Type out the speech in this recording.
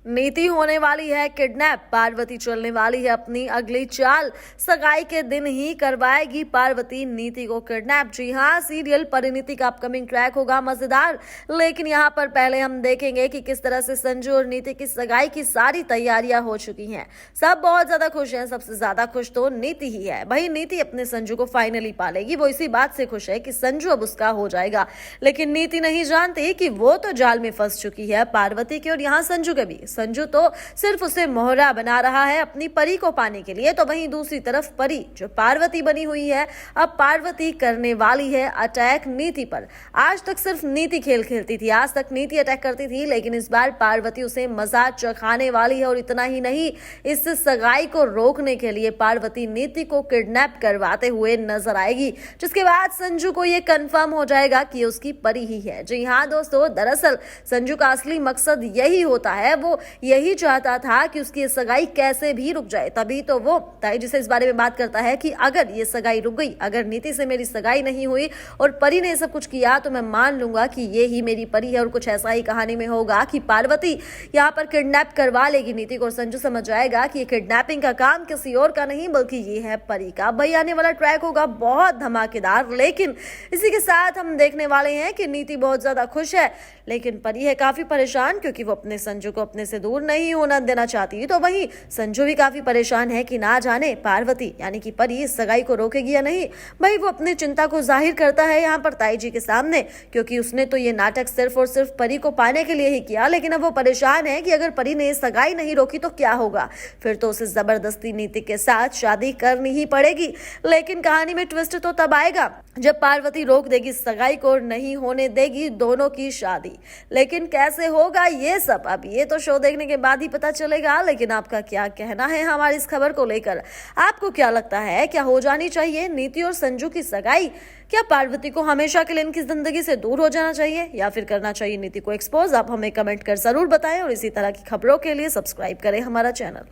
नीति होने वाली है किडनैप। पार्वती चलने वाली है अपनी अगली चाल। सगाई के दिन ही करवाएगी पार्वती नीति को किडनैप। जी हाँ, सीरियल परिणीति का अपकमिंग ट्रैक होगा मजेदार। लेकिन यहाँ पर पहले हम देखेंगे कि किस तरह से संजू और नीति की सगाई की सारी तैयारियां हो चुकी हैं। सब बहुत ज्यादा खुश हैं। सबसे ज्यादा खुश तो नीति ही है। वही नीति अपने संजू को फाइनली पालेगी। वो इसी बात से खुश है कि संजू अब उसका हो जाएगा। लेकिन नीति नहीं जानती कि वो तो जाल में फंस चुकी है पार्वती के और यहाँ संजू के भी। संजू तो सिर्फ उसे मोहरा बना रहा है अपनी परी को पाने के लिए। तो वहीं दूसरी तरफ परी जो पार्वती बनी हुई है, अब पार्वती करने वाली है अटैक नीति पर। आज तक सिर्फ नीति खेल खेलती थी, आज तक नीति अटैक करती थी, लेकिन इस बार पार्वती उसे मजा चखाने वाली है। और इतना ही नहीं, इस सगाई को रोकने के लिए पार्वती नीति को किडनैप करवाते हुए नजर आएगी, जिसके बाद संजू को यह कंफर्म हो जाएगा कि उसकी परी ही है। जी हाँ दोस्तों, दरअसल संजू का असली मकसद यही होता है। वो यही चाहता था कि उसकी सगाई कैसे भी रुक जाए। तभी तो वो ताई जी से इस बारे में बात करता है कि अगर ये सगाई रुक गई, अगर नीति से मेरी सगाई नहीं हुई और परी ने सब कुछ किया, तो मैं मान लूंगा कि ये ही मेरी परी है। और कुछ ऐसा ही कहानी में होगा कि पार्वती यहाँ पर किडनैप करवा लेगी नीति को और संजू समझ जाएगा कि ये किडनैपिंग का काम किसी और का नहीं बल्कि ये है परी का। भाई आने वाला ट्रैक होगा बहुत धमाकेदार। लेकिन इसी के साथ हम देखने वाले हैं कि नीति बहुत ज्यादा खुश है, लेकिन परी है काफी परेशान, क्योंकि वो अपने संजू को अपने से दूर नहीं होना देना चाहती। तो वहीं संजू भी काफी परेशान है कि ना जाने पार्वती यानी कि परी इस सगाई को रोकेगी या नहीं। भाई वो अपनी चिंता को जाहिर करता है यहाँ पर ताई जी के सामने, क्योंकि उसने तो ये नाटक सिर्फ और सिर्फ परी को पाने के लिए ही किया। लेकिन अब वो परेशान है कि अगर परी ने सगाई नहीं रोकी तो क्या होगा। फिर तो उसे जबरदस्ती नीति के साथ शादी करनी ही पड़ेगी। लेकिन कहानी में ट्विस्ट तो तब आएगा जब पार्वती रोक देगी सगाई को और नहीं होने देगी दोनों की शादी। लेकिन कैसे होगा ये सब, अब ये तो शो देखने के बाद ही पता चलेगा। लेकिन आपका क्या कहना है हमारी इस खबर को लेकर? आपको क्या लगता है, क्या हो जानी चाहिए नीति और संजू की सगाई? क्या पार्वती को हमेशा के लिए इनकी जिंदगी से दूर हो जाना चाहिए या फिर करना चाहिए नीति को एक्सपोज? आप हमें कमेंट कर जरूर बताएं और इसी तरह की खबरों के लिए सब्सक्राइब करें हमारा चैनल।